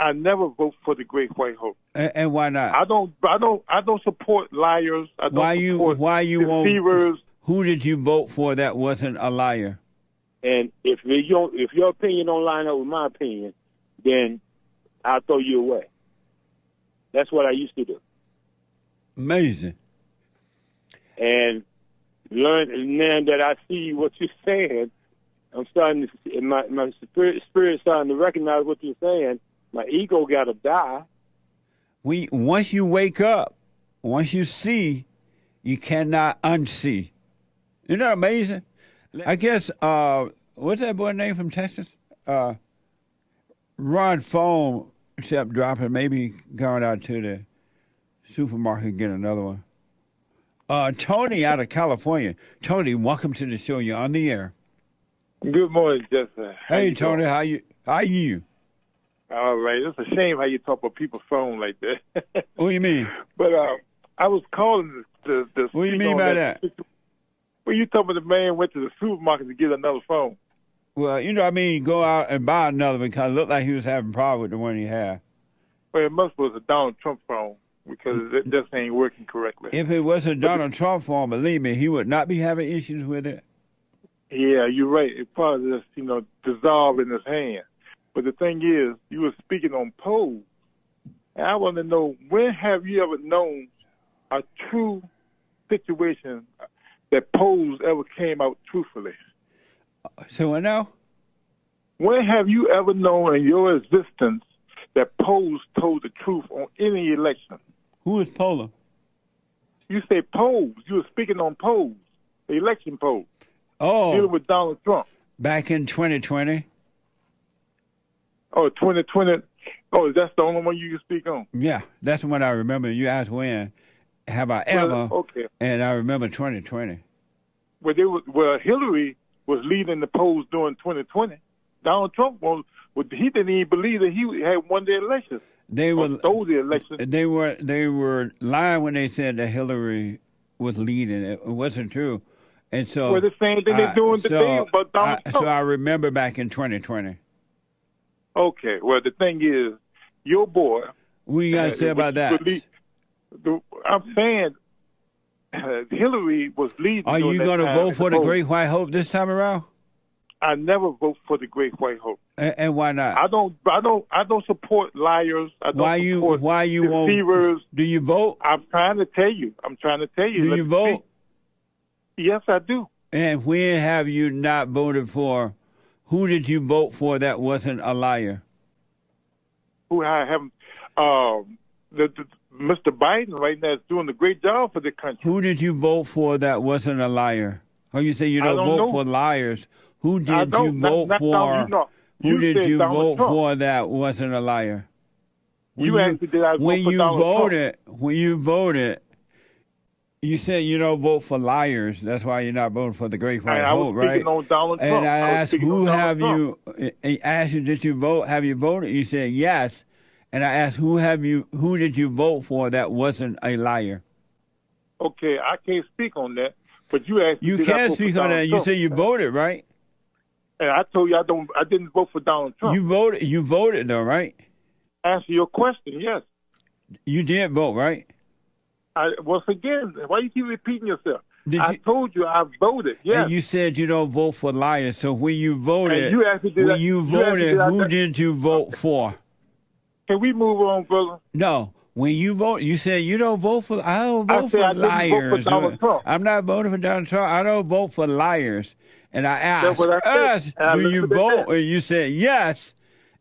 I never vote for the Great White Hope. And why not? I don't support liars. I don't support deceivers. Who did you vote for that wasn't a liar? And if your opinion don't line up with my opinion, then I'll throw you away. That's what I used to do. Amazing. And now that I see what you're saying, I'm starting to see, my spirit starting to recognize what you're saying. My ego got to die. Once you wake up, once you see, you cannot unsee. Isn't that amazing? I guess, what's that boy name from Texas? Ron phone kept dropping, maybe going out to the supermarket and get another one. Tony out of California. Tony, welcome to the show. You're on the air. Good morning, Justin. Hey, Tony, how are you? All right. It's a shame how you talk about people's phone like that. What do you mean? But I was calling to what do you mean by that? Well, you talking about the man went to the supermarket to get another phone. Well, go out and buy another because it looked like he was having a problem with the one he had. Well, it must was a Donald Trump phone because it just ain't working correctly. If it was a Donald Trump phone, believe me, he would not be having issues with it. Yeah, you're right. It probably just, dissolved in his hand. But the thing is, you were speaking on polls. And I want to know, when have you ever known a true situation that polls ever came out truthfully? So what now? When have you ever known in your existence that polls told the truth on any election? Who is Polar? You say polls. You were speaking on polls, the election polls. Oh. Dealing with Donald Trump. Back in 2020. Oh, 2020. Oh, that's the only one you can speak on? Yeah, that's the one I remember. You asked when. Have I ever? Okay. And I remember 2020. Well, Hillary was leading the polls during 2020. Donald Trump he didn't even believe that he had won the election. They stole the election. They were lying when they said that Hillary was leading. It wasn't true. And so the same thing they're doing today about Donald Trump. So I remember back in 2020. Okay. Well, the thing is, your boy. What you got to say about that? I'm saying Hillary was leading. Are you going to vote for the Great White Hope this time around? I never vote for the Great White Hope. And why not? I don't support liars. I don't support deceivers. Do you vote? I'm trying to tell you. Do you vote? Yes, I do. And when have you not voted for? Who did you vote for that wasn't a liar? Who I haven't. Mr. Biden right now is doing a great job for the country. Who did you vote for that wasn't a liar? Or you say you don't vote for liars? Who did you vote for? Who did you vote for that wasn't a liar? You asked me, did I vote for Donald Trump? When you voted, you said you don't vote for liars. That's why you're not voting for the Great White Hope, right? I was speaking on Donald Trump. And I asked, I asked you, did you vote? Have you voted? You said yes. And I asked, who did you vote for that wasn't a liar? Okay, I can't speak on that. But you asked. You can't speak on that. You said you voted, right? And I told you I didn't vote for Donald Trump. You voted though, right? Answer your question, yes. You did vote, right? Once again, why you keep repeating yourself? I told you I voted, yes. And you said you don't vote for liars. So when you voted, and you asked me, who did you vote for? Can we move on, brother? No. When you vote, you said you don't vote for. I don't vote for liars. Vote for Donald Trump. I'm not voting for Donald Trump. I don't vote for liars. And I asked us, do you vote? And you said yes.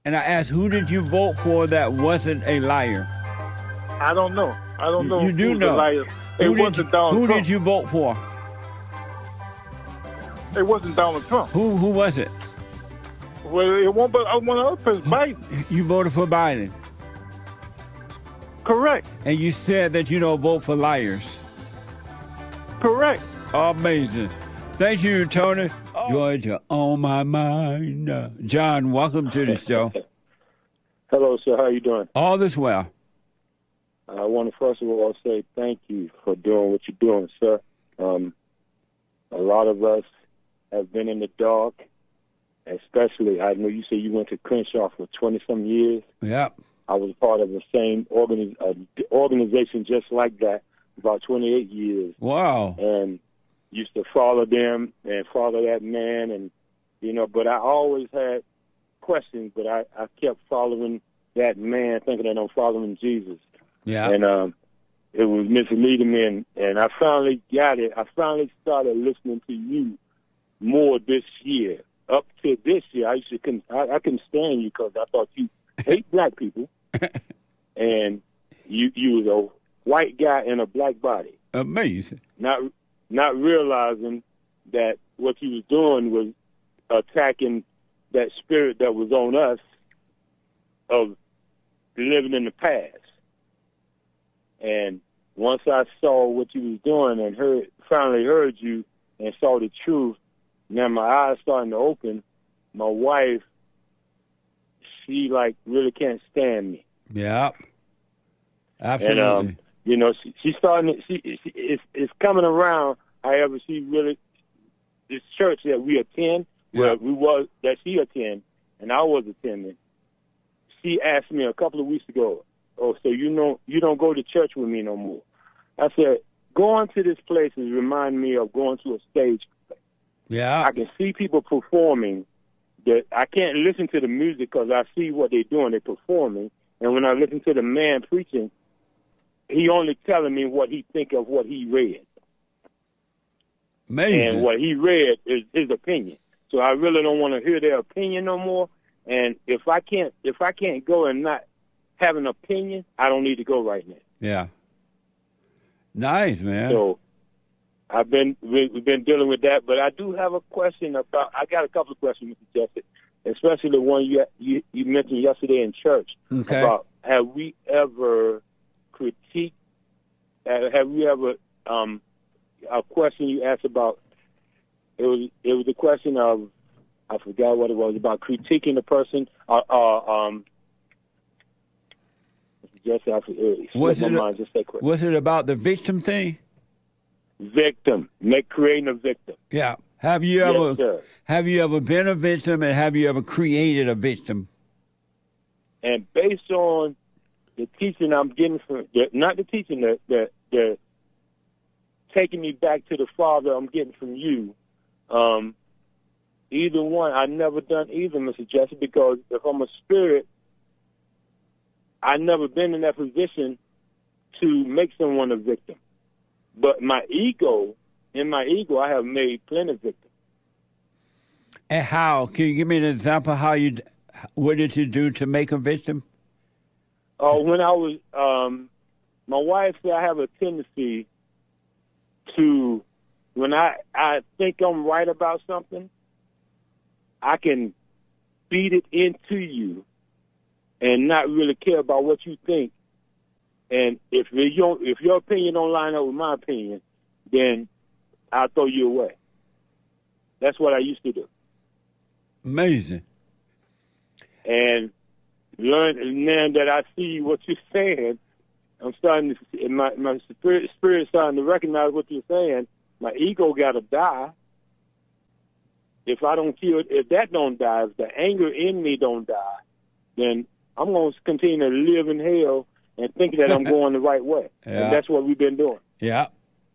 And I asked, who did you vote for that wasn't a liar? I don't know. I don't know. You do know. It wasn't Donald Trump. Who did you vote for? It wasn't Donald Trump. Who was it? Well, it wasn't but one other person, Biden. You voted for Biden. Correct. And you said that you don't vote for liars. Correct. Amazing. Thank you, Tony. Georgia, on my mind. John, welcome to the show. Hello, sir. How are you doing? All is well. I want to first of all say thank you for doing what you're doing, sir. A lot of us have been in the dark, especially, I know you said you went to Crenshaw for 20-some years. Yep. I was part of the same organization just like that about 28 years. Wow. And used to follow them and follow that man. And, but I always had questions, but I kept following that man, thinking that I'm following Jesus. Yeah. And it was misleading me, and I finally got it. I finally started listening to you more this year. Up to this year, I couldn't stand you because I thought you hate black people, and you was a white guy in a black body. Amazing. Not realizing that what you was doing was attacking that spirit that was on us of living in the past. And once I saw what you was doing and finally heard you and saw the truth, now my eyes starting to open. My wife, she really can't stand me. Yeah, absolutely. And she's starting. It's coming around. However, she really this church that we attend, that she attend, and I was attending. She asked me a couple of weeks ago, "Oh, so you don't go to church with me no more?" I said, "Going to this place is remind me of going to a stage play. Yeah, I can see people performing. That I can't listen to the music because I see what they're doing. They're performing, and when I listen to the man preaching, he only telling me what he think of what he read. Amazing. And what he read is his opinion. So I really don't want to hear their opinion no more. And if I can't go and not have an opinion, I don't need to go right now." Yeah. Nice, man. So we've been dealing with that, but I do have a question I got a couple of questions, Mr. Jesse, especially the one you mentioned yesterday in church. Okay. About have we ever critiqued, a question you asked about, it was a question of, I forgot what it was, about critiquing the person, Jesse, was it about the victim thing? Victim, creating a victim. Yeah. Have you ever been a victim, and have you ever created a victim? And based on the teaching I'm getting from, not the teaching, the taking me back to the Father I'm getting from you, either one, I've never done either, Mr. Jesse, because if I'm a spirit, I've never been in that position to make someone a victim. But in my ego, I have made plenty of victims. And how? Can you give me an example? What did you do to make a victim? When I was, my wife said I have a tendency to, when I think I'm right about something, I can beat it into you and not really care about what you think. And if your opinion don't line up with my opinion, then I'll throw you away. That's what I used to do. Amazing. And now that I see what you're saying, I'm starting to see, my spirit starting to recognize what you're saying. My ego got to die. If that don't die, if the anger in me don't die, then I'm going to continue to live in hell and think that I'm going the right way. Yeah. And that's what we've been doing. Yeah,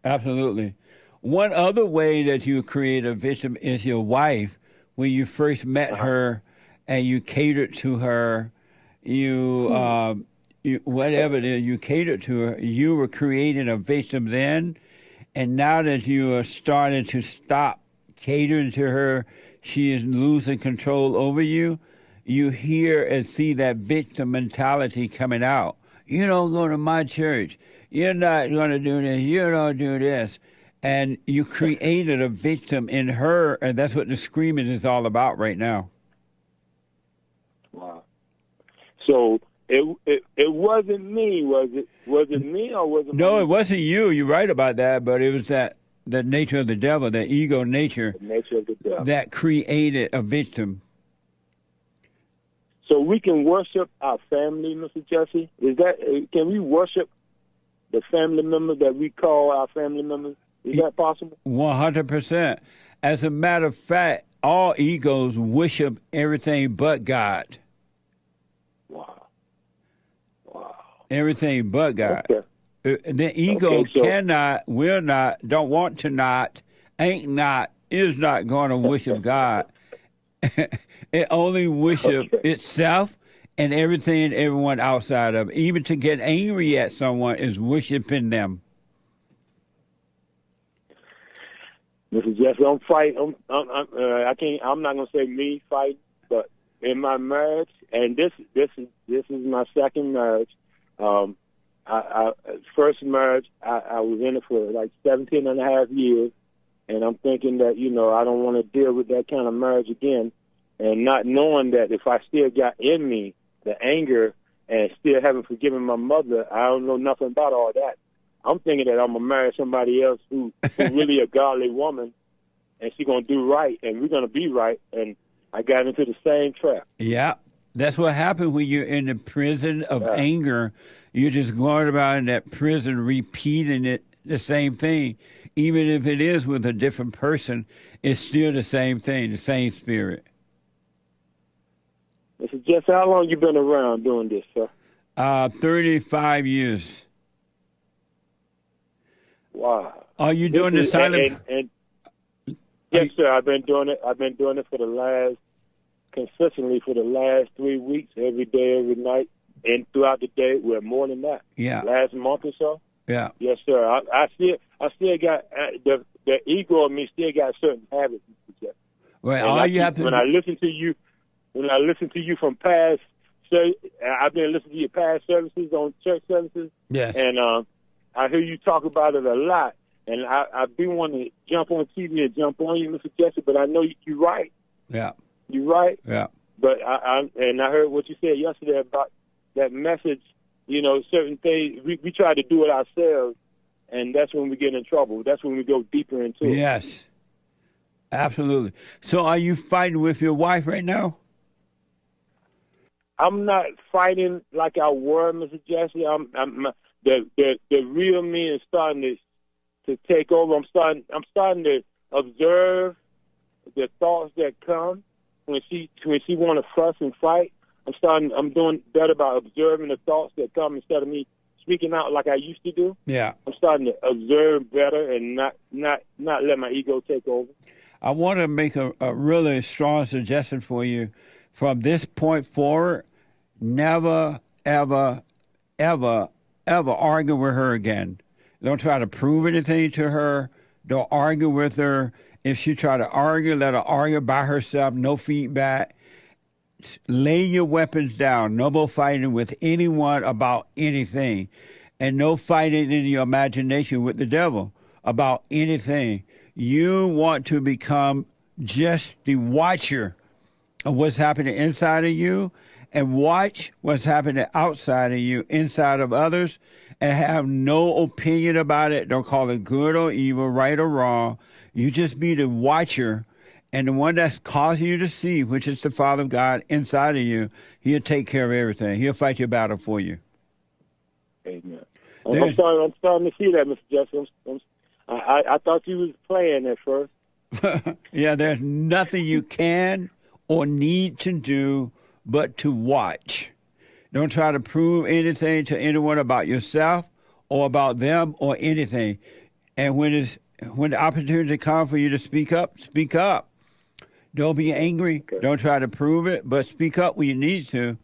absolutely. One other way that you create a victim is your wife. When you first met her and you catered to her, whatever it is, you catered to her, you were creating a victim then. And now that you are starting to stop catering to her, she is losing control over you. You hear and see that victim mentality coming out. You don't go to my church. You're not going to do this. You don't do this. And you created a victim in her, and that's what the screaming is all about right now. Wow. So it wasn't me, was it? Was it me or was it? No, it wasn't you. You're right about that, but it was the nature of the devil, the ego nature. The nature of the devil. That created a victim. So we can worship our family, Mr. Jesse? Can we worship the family members that we call our family members? Is that possible? 100%. As a matter of fact, all egos worship everything but God. Wow. Everything but God. Okay. The ego Okay, so- cannot, will not, don't want to not, ain't not, is not going to worship God. It only worship itself and everything and everyone outside of it. Even to get angry at someone is worshiping them. Mr. Jesse, I'm fighting. I'm not gonna say me fight, but in my marriage, and this is my second marriage. First marriage, I was in it for like 17 and a half years, and I'm thinking that, I don't want to deal with that kind of marriage again, and not knowing that if I still got in me the anger and still haven't forgiven my mother, I don't know nothing about all that. I'm thinking that I'm going to marry somebody else who's really a godly woman, and she's going to do right, and we're going to be right, and I got into the same trap. Yeah, that's what happened when you're in the prison of anger. You're just going about in that prison repeating it, the same thing. Even if it is with a different person, it's still the same thing, the same spirit. Mr. Jesse, how long you been around doing this, sir? 35 years. Wow. Are you doing the silent? Yes, sir. I've been doing it. I've been doing it consistently for the last 3 weeks, every day, every night, and throughout the day. Well, more than that. Yeah. Last month or so. Yeah. Yes, sir. I still got the ego of me. Still got certain habits. Well, all you have to when I listen to you from past, I've been listening to your past services on church services. Yes. And I hear you talk about it a lot, and I do want to jump on TV and jump on you, Mr. Jesse, but I know you're right. Yeah. You're right. Yeah. But I heard what you said yesterday about that message. Certain things, we try to do it ourselves, and that's when we get in trouble. That's when we go deeper into it. Yes. Absolutely. So are you fighting with your wife right now? I'm not fighting like I were, Mr. Jesse. The real me is starting to take over. I'm starting to observe the thoughts that come when she want to fuss and fight. I'm doing better by observing the thoughts that come instead of me speaking out like I used to do. Yeah. I'm starting to observe better and not let my ego take over. I want to make a really strong suggestion for you. From this point forward, never, ever, ever, ever argue with her again. Don't try to prove anything to her. Don't argue with her. If she try to argue, let her argue by herself, no feedback. Lay your weapons down. No more fighting with anyone about anything. And no fighting in your imagination with the devil about anything. You want to become just the watcher of what's happening inside of you and watch what's happening outside of you, inside of others, and have no opinion about it. Don't call it good or evil, right or wrong. You just be the watcher, and the one that's causing you to see, which is the Father of God inside of you, he'll take care of everything. He'll fight your battle for you. Amen. I'm starting to see that, Mr. Jesse. I thought you was playing at first. Yeah, there's nothing you can or need to do but to watch. Don't try to prove anything to anyone about yourself or about them or anything. And when the opportunity comes for you to speak up, speak up. Don't be angry. Okay. Don't try to prove it, but speak up when you need to.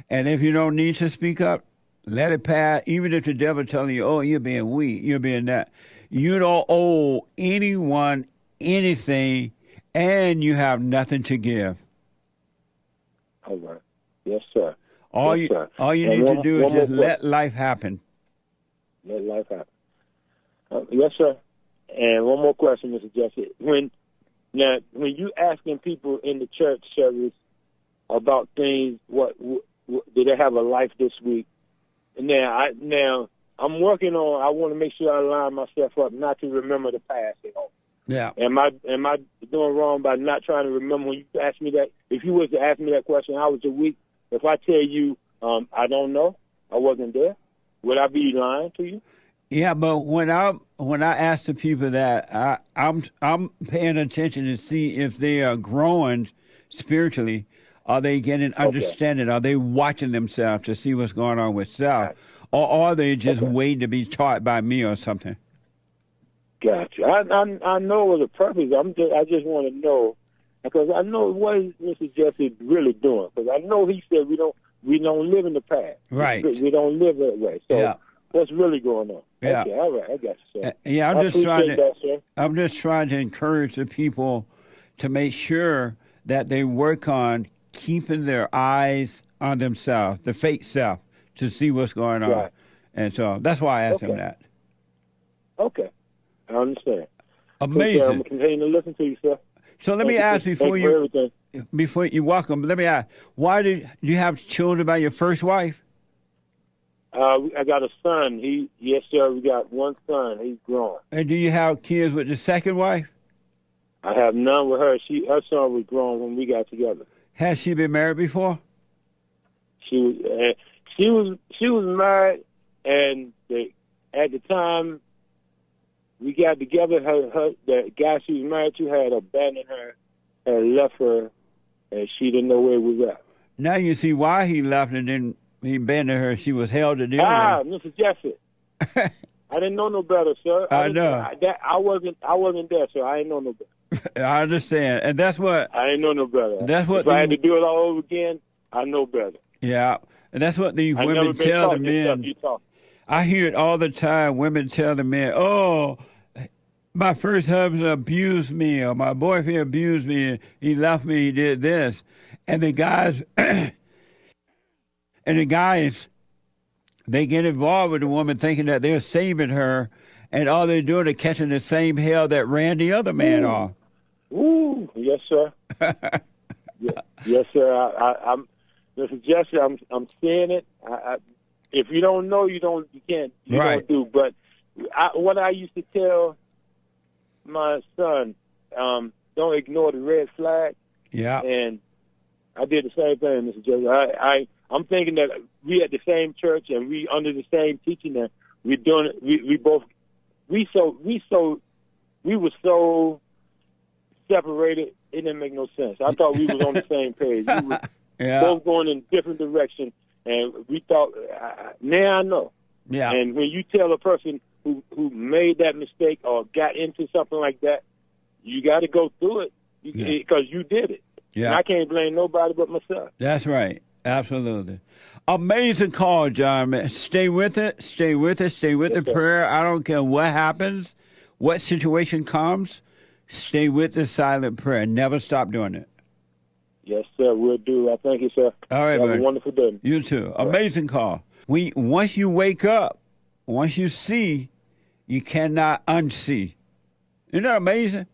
And if you don't need to speak up, let it pass. Even if the devil telling you, oh, you're being weak, you're being that. You don't owe anyone anything, and you have nothing to give. All right. Yes, sir. All you need to do is just let life happen. Let life happen. Yes, sir. And one more question, Mr. Jesse. When you asking people in the church service about things, what did they have a life this week? Now I'm working on. I want to make sure I line myself up not to remember the past at all. Yeah. Am I doing wrong by not trying to remember when you asked me that? If you was to ask me that question, how was your week? If I tell you I don't know, I wasn't there, would I be lying to you? Yeah, but when I ask the people that, I'm paying attention to see if they are growing spiritually. Are they getting understanding? Are they watching themselves to see what's going on with self? Right. Or are they just waiting to be taught by me or something? Gotcha. I know what the purpose. I just want to know, because I know what is Mr. Jesse really doing. Because I know he said we don't live in the past. Right. We don't live that way. So what's really going on? Yeah. Okay. All right. I got you, sir. Yeah. I'm just trying to encourage the people to make sure that they work on keeping their eyes on themselves, the fake self, to see what's going on. Right. And so that's why I asked him that. Okay. I understand. Amazing. So, I'm continuing to listen to you, sir. So let me ask before you're welcome. Let me ask, why did you have children by your first wife? I got a son. Yes, sir. We got one son. He's grown. And do you have kids with the second wife? I have none with her. Her son was grown when we got together. Has she been married before? She was married, and at the time we got together, the guy she was married to had abandoned her, had left her, and she didn't know where he was at. Now you see why he left and then he abandoned her. She was held to deal. Mr. Jesse. I didn't know no better, sir. I know. I wasn't there, sir. I didn't know no better. I understand, and that's what I didn't know no better. That's what if I had to do it all over again, I know better. Yeah, and that's what these women tell the men. I hear it all the time. Women tell the men, "Oh, my first husband abused me, or my boyfriend abused me. He left me. He did this," and the guys, they get involved with the woman thinking that they're saving her, and all they're doing is catching the same hell that ran the other man off. Ooh, yes, sir. Yes, sir. I'm Mr. Jesse. I'm seeing it. If you don't know, you can't. You don't do. But what I used to tell my son, don't ignore the red flag. Yeah. And I did the same thing, Mr. Jesse. I'm thinking that we at the same church and we under the same teaching, and we're doing it. We were so separated. It didn't make no sense. I thought we was on the same page. We were both going in different directions, and we thought. Now I know. Yeah. And when you tell a person who made that mistake or got into something like that, you got to go through it because you did it. Yeah. And I can't blame nobody but myself. That's right. Absolutely. Amazing call, John. Man. Stay with it. Stay with it. Stay with the prayer. I don't care what happens, what situation comes. Stay with the silent prayer. Never stop doing it. Yes, sir. We'll do. I thank you, sir. All right, Have a wonderful day. You too. Amazing call. Once you wake up, once you see, you cannot unsee. Isn't that amazing?